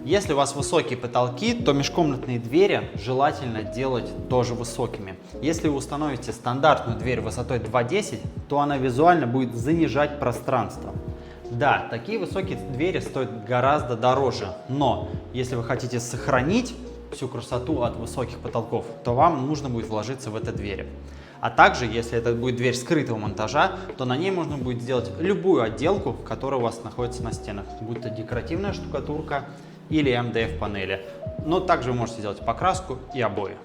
Если у вас высокие потолки, то межкомнатные двери желательно делать тоже высокими. Если вы установите стандартную дверь высотой 2,10, то она визуально будет занижать пространство. Да, такие высокие двери стоят гораздо дороже, но если вы хотите сохранить всю красоту от высоких потолков, то вам нужно будет вложиться в эти двери. А также, если это будет дверь скрытого монтажа, то на ней можно будет сделать любую отделку, которая у вас находится на стенах, будь то декоративная штукатурка или МДФ панели. Но также вы можете сделать покраску и обои.